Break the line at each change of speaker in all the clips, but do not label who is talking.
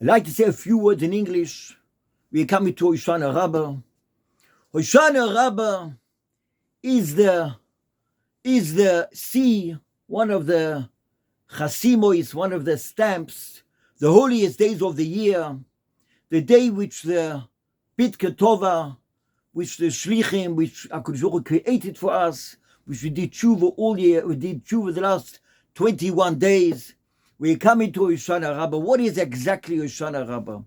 I'd like to say a few words in English. We are coming to Hoshana Rabbah. Hoshana Rabbah is the sea, one of the Chasimois, one of the stamps, the holiest days of the year, the day which the Bit Ketova, which the Shlichim, which HaKadosh Baruch Hu created for us, which we did tshuva all year, we did tshuva the last 21 days. We come into Hoshana Rabbah. What is exactly Hoshana Rabbah?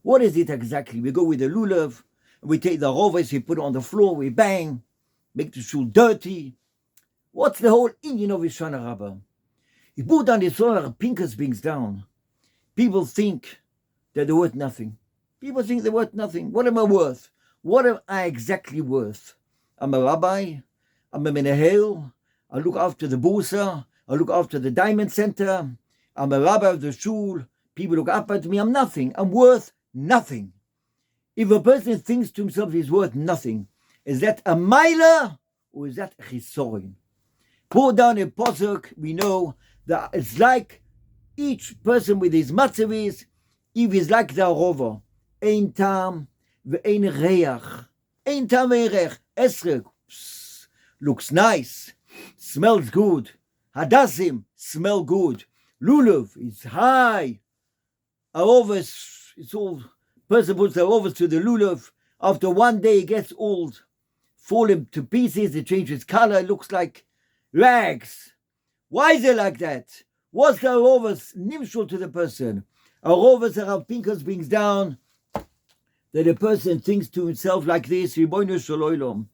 What is it exactly? We go with the lulav, we take the rovers, we put it on the floor, we bang, make the shul dirty. What's the whole Indian of Hoshana Rabbah? He put down the solar Pinkas brings down. People think that they're worth nothing. People think they're worth nothing. What am I worth? What am I exactly worth? I'm a rabbi, I'm a menahel, I look after the bursa, I look after the diamond center, I'm a rabbi of the shul, people look up at me, I'm nothing, I'm worth nothing. If a person thinks to himself he's worth nothing, is that a milah or is that a chisorin? Pour down a posuk, we know that it's like each person with his matzavis, if he's like the rover, ein tam ve'ein reach, ein tam ve'ein reach, esrek, looks nice, smells good, hadassim, smell good, lulav is high, arovas, it's all, person puts the arovas to the lulav, after one day it gets old, falling to pieces, it changes color, it looks like rags. Why is it like that? What's the arovas nimshul to the person? Arovas Rav Pinkas brings down that a person thinks to himself like this, Ribono Shel Olam,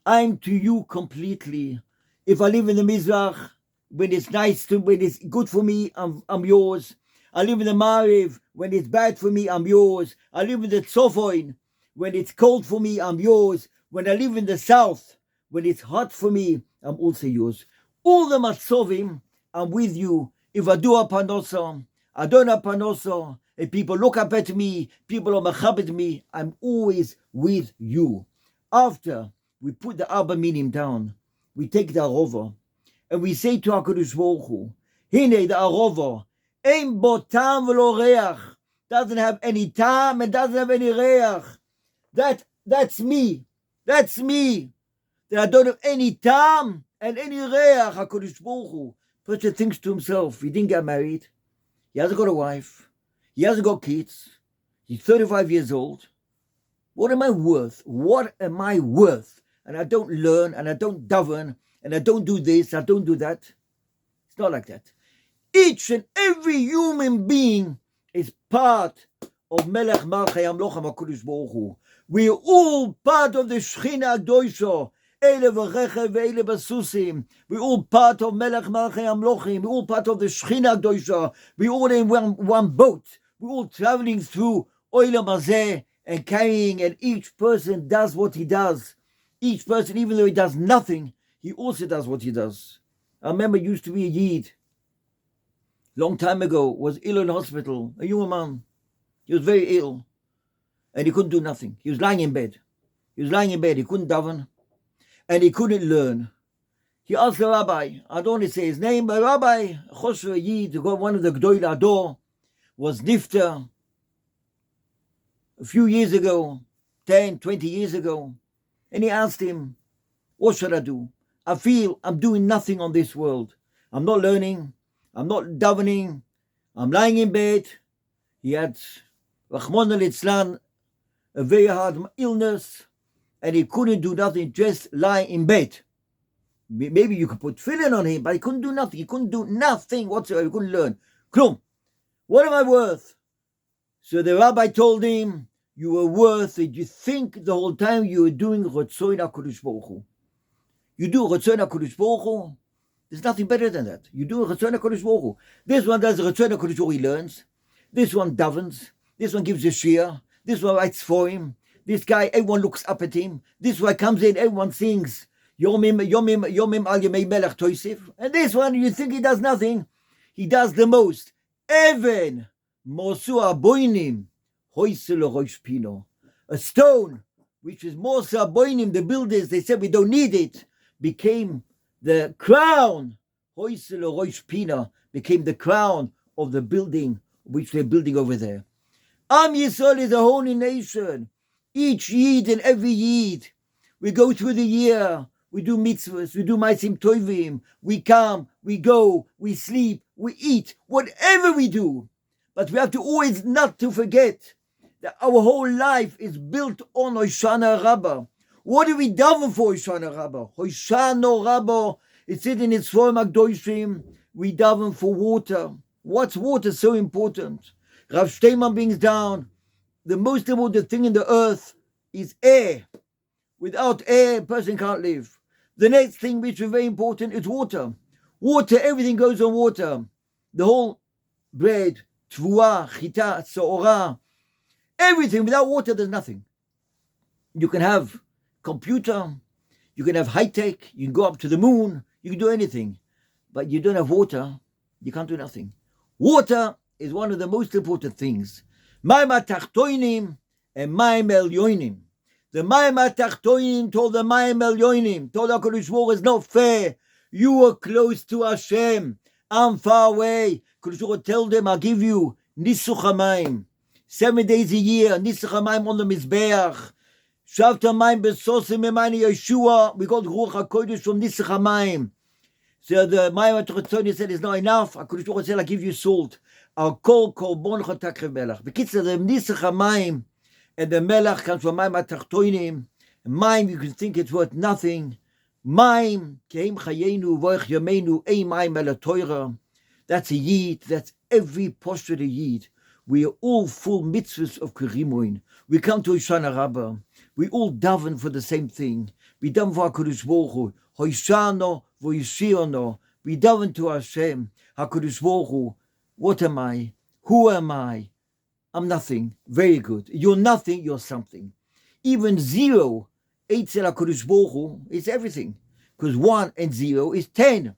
I'm to you completely. If I live in the Mizrach, when it's nice to, when it's good for me, I'm yours. I live in the Mariv, when it's bad for me, I'm yours. I live in the Tzofoin, when it's cold for me, I'm yours. When I live in the south, when it's hot for me, I'm also yours. All the matzovim, I'm with you. If I do a panosa, I don't have panosa, and people look up at me, people are machabed me, I'm always with you. After we put the Abba minim down, we take the Arova, and we say to HaKadosh Baruch Hu, Hine the Arova, Ein bo tam v'lo reach, doesn't have any tam and doesn't have any reach. That's me. That's me. That I don't have any tam and any reach. HaKadosh Baruch Hu. Person thinks to himself, he didn't get married. He hasn't got a wife. He hasn't got kids. He's 35 years old. What am I worth? What am I worth? And I don't learn, and I don't daven, and I don't do this, I don't do that. It's not like that. Each and every human being is part of Melech Malchei Amlochim HaKadosh Baruch Hu. We're all part of the Shechina Akdosha. Eile v'rechev ve'eile basusim. We're all part of Melech Malchei Amlochim. We're all part of the Shechina Akdosha. We're all in one boat. We're all traveling through Olam Hazeh and carrying, and each person does what he does. Each person, even though he does nothing, he also does what he does. I remember used to be a Yid. Long time ago, was ill in hospital, a young man. He was very ill, and he couldn't do nothing. He was lying in bed. He couldn't daven, and he couldn't learn. He asked the rabbi, I don't want to say his name, but Rabbi Chosher Yid, one of the Gdol Ador, was nifter a few years ago, 10, 20 years ago, and he asked him, what should I do? I feel I'm doing nothing on this world. I'm not learning, I'm not davening, I'm lying in bed. He had, Rachmana litzlan, a very hard illness, and he couldn't do nothing, just lie in bed. Maybe you could put tefillin on him, but he couldn't do nothing. He couldn't do nothing whatsoever. He couldn't learn. Klum. What am I worth? So the rabbi told him, you were worth it. You think the whole time you were doing Rotzoin HaKadosh Baruch Hu. You do Rotzoin HaKadosh Baruch Hu. There's nothing better than that. You do Rotzoin HaKadosh Baruch Hu. This one does Rotzoin HaKadosh Baruch Hu, he learns. This one davens. This one gives a shir. This one writes for him. This guy, everyone looks up at him. This one comes in, everyone sings Yomim al Yemei Melech Toisif. And this one, you think he does nothing. He does the most. Even Mosu Aboinim Hoisel Rosh Pino. A stone, which is Mosu Aboinim, the builders, they said we don't need it, became the crown. Hoisel Rosh Pino became the crown of the building which they're building over there. Am Yisrael is a holy nation. Each Yid and every Yid, we go through the year, we do mitzvahs, we do ma'asim tovim, we come, we go, we sleep, we eat, whatever we do. But we have to always not to forget that our whole life is built on Hoshana Rabbah. What do we daven for Hoshana Rabbah? Hoshana Rabbah, it's in its form Akdoshim, we daven for water. What's water so important? Rav Steinman brings down, the most important thing in the earth is air. Without air, a person can't live. The next thing which is very important is water. Water, everything goes on water. The whole bread, tvua, chita, seorah, everything. Without water, there's nothing. You can have computer, you can have high tech, you can go up to the moon, you can do anything. But you don't have water, you can't do nothing. Water is one of the most important things. Mayim atachtoinim and mayim elyonim. The mayim atachtoinim told the mayim elyonim, told HaKadosh Baruch Hu, it's not fair. You are close to Hashem. I'm far away. HaKadosh Baruch Hu tell them, I'll give you nisuch hamayim. 7 days a year, nisuch hamayim on the mizbeach. Shavta mayim besosim emayim Yeshua. We got Ruach HaKodesh from nisuch hamayim. So the mayim atachtoinim said, it's not enough. HaKadosh Baruch Hu said, I'll give you salt. I'll call Korbon Chotakrev Melech. Bekitzer, the nisuch hamayim and the melech comes from mayim atachtoinim. Mayim, you can think it's worth nothing. Mayim, keim chayenu, voich yamenu, ein mayim el Torah. That's a Yid. That's every posture of a Yid. We are all full mitzvahs of Kerimoin. We come to Hoshana Rabbah. We all daven for the same thing. We daven for HaKadosh Baruch Hu. Hoshana v'yishiano. We daven to Hashem. HaKadosh Baruch Hu. What am I? Who am I? I'm nothing. Very good. You're nothing, you're something. Even 0, Eitzel HaKadosh Baruch Hu, is everything. Because 1 and 0 is 10.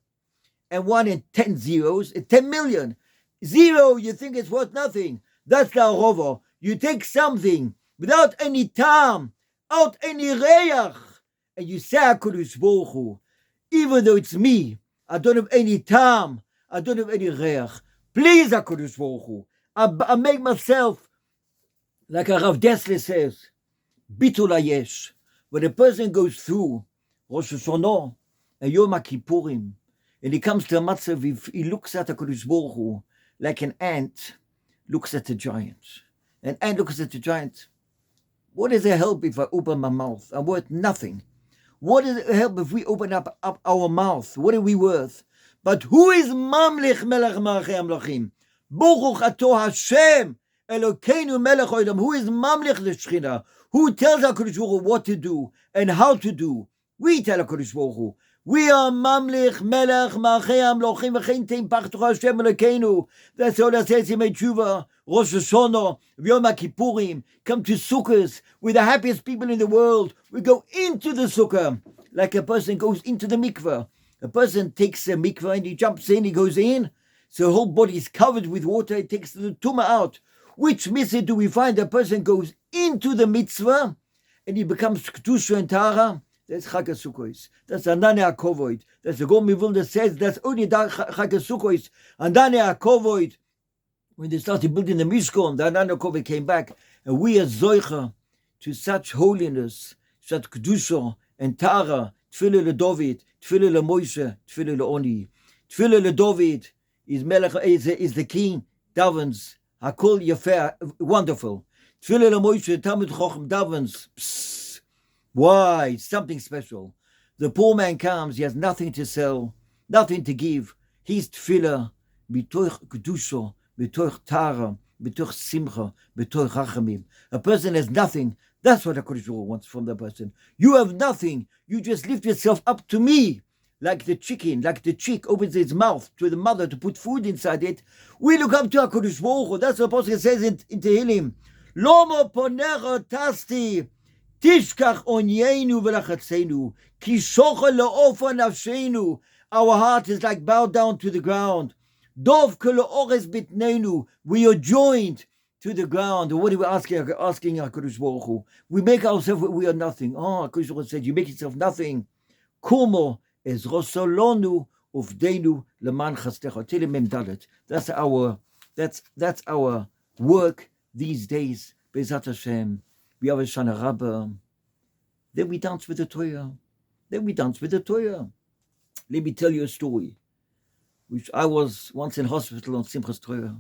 And 1 and 10 zeros is 10 million. 0, you think it's worth nothing. That's the Arova. You take something without any tam, without any reach, and you say HaKadosh Baruch Hu, even though it's me, I don't have any tam, I don't have any reach. Please, HaKadosh Baruch Hu, I make myself, like a Rav Dessler says, bitul hayesh. When a person goes through Rosh Hashanah and Yom HaKippurim, and he comes to a matzav, he looks at HaKadosh Baruch Hu like an ant looks at a giant. An ant looks at the giant. What does it help if I open my mouth? I'm worth nothing. What does it help if we open up our mouth? What are we worth? But who is Mamlich Melech Malachei Amlachim? Baruch Ato Hashem Elokeinu Melech Olam. Who is Mamlich the Shechina? Who tells HaKadosh Baruch Hu what to do and how to do? We tell HaKadosh Baruch Hu. We are Mamlich Melech Malachei Amlachim V'chein Teim Pachtoch Hashem Elokeinu. That's all that says in Tshuva, Rosh Hashanah, Yom HaKippurim. Come to Sukkot. We're the happiest people in the world. We go into the Sukkah like a person goes into the mikveh. A person takes a mikveh and he jumps in, he goes in, so the whole body is covered with water, he takes the tumah out. Which mitzvah do we find? A person goes into the mitzvah and he becomes kedusha and tara? That's Chag HaSukkos. That's Anane HaKovoid. That's the Gaon Mivul that says that's only Chag HaSukkos. Anane HaKovoid. When they started building the Mishkan, the Anane HaKovoid came back, and we are zoicha to such holiness, such kedusha and tara. Tefillah LeDavid, Tefillah LeMoshe, Tefillah LeOni. Tefillah LeDavid is Melech, is the king, davens, Hakol Yafeh, wonderful. Tefillah LeMoshe, Talmud Chochem davens. Psst. Why? It's something special. The poor man comes, he has nothing to sell, nothing to give. He's Tefillah, B'toich Kedusha, B'toich Tara, B'toich Simcha, B'toich Rachamim. A person has nothing. That's what HaKadosh Baruch Hu wants from the person. You have nothing. You just lift yourself up to me. Like the chicken, like the chick opens its mouth to the mother to put food inside it. We look up to HaKadosh Baruch Hu. That's what the Apostle says in Tehillim. Lomo ponecha tasti, tishkach onyenu v'lachatzenu, ki shocha le'ofa nafshenu. Our heart is like bowed down to the ground. Dov k'le'ores bitnenu. We are joined to the ground. What are we asking HaKadosh Baruch Hu? We make ourselves, we are nothing. Oh, HaKadosh Baruch Hu said, you make yourself nothing. Kumo es rosolonu uvdeinu leman chastecha. Tehillim Mem Dalet. That's our work. these days, Be'ezat Hashem, we have a Shana Rabbah. Then we dance with the Torah. Let me tell you a story, which I was once in hospital on Simchas Torah.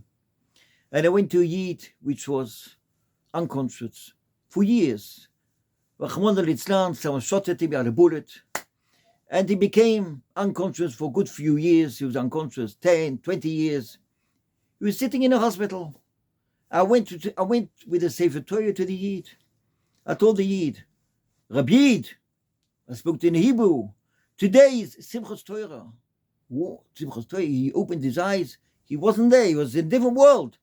And I went to a Yid, which was unconscious for years. Someone shot at him, he had a bullet. And he became unconscious for a good few years. He was unconscious 10, 20 years. He was sitting in a hospital. I went with a Sefer Torah to the Yid. I told the Yid, Rabbi Yid, I spoke in Hebrew, today is Simchas Torah. Whoa, Simchas Torah. He opened his eyes. He wasn't there. He was in a different world.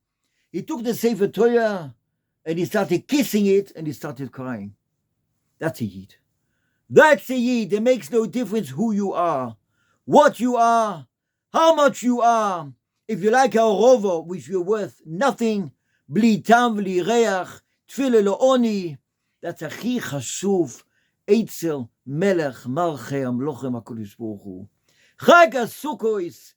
He took the Sefer Torah and he started kissing it and he started crying. That's a Yid. That's a Yid. It makes no difference who you are, what you are, how much you are. If you like our rover, which you're worth nothing, bli tam v'li reach, tfile lo oni, that's a chi chashuv, eitzel melech malchei amlochem HaKadosh Baruch Hu. Chag HaSukkos,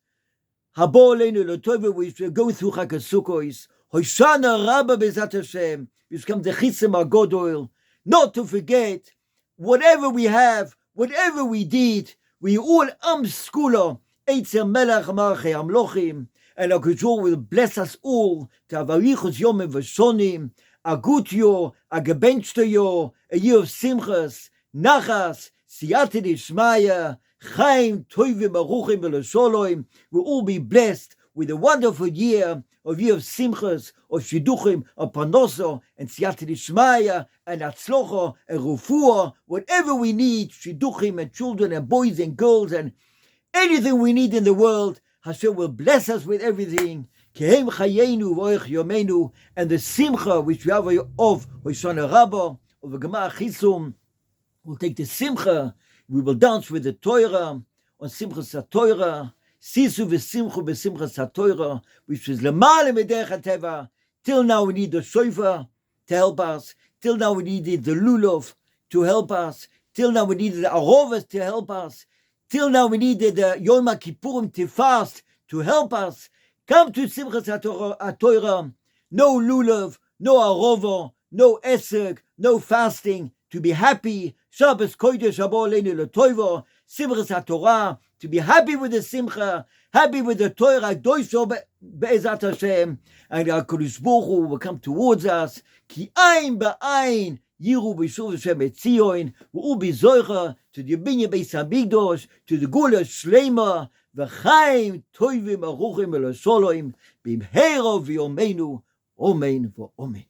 habo aleinu l'tova, which we go through Chag HaSukkos, Hoshana Rabba Be'ezat Hashem, which comes the Chisem HaGodol, not to forget, whatever we have, whatever we did, we all skula, eitzel melech malchei amlochim, and HaKadosh will bless us all to have arichos yomim v'shonim, a good year, a gebenchte year, a year of simchas, nachas, siyata d'shmaya, chaim, toivim, baruchim, v'losholom. We'll all be blessed with a wonderful year of simchas, of shidduchim, of panoso, and siyata d'shmaya, and atzlocha, and refuah, whatever we need, shidduchim, and children, and boys, and girls, and anything we need in the world, Hashem will bless us with everything. Kehem chayenu v'oich yomenu, and the simcha which we have of Hoshana Rabbah, of the Gemara Chisum, we'll take the simcha, we will dance with the Torah, on Simchas HaTorah, Sisu v'simchu b'simchas HaTorah, which is Lemale Mederech HaTeva. Till now we need the shofar to help us, till now we needed the lulav to help us, till now we needed the arovas to help us, till now we needed the Yom HaKippurim to fast to help us. Come to Simchas HaTorah, no lulav, no arova, no esek, no fasting, to be happy. Shabbos Kodesh habo aleinu l'toivo, Simchas HaTorah, to be happy with the simcha, happy with the Torah, doisho be'ezat Hashem, and HaKadosh Baruch Hu will come towards us. Ki ein ba'ain, yiru b'shuv Hashem et Zion, we'll be zoicha to the binyan Beis HaMikdash, to the Gula Shlema, v'chaim toivim aruchim v'losholom b'mheira v'yomeinu, Amen v'Amen.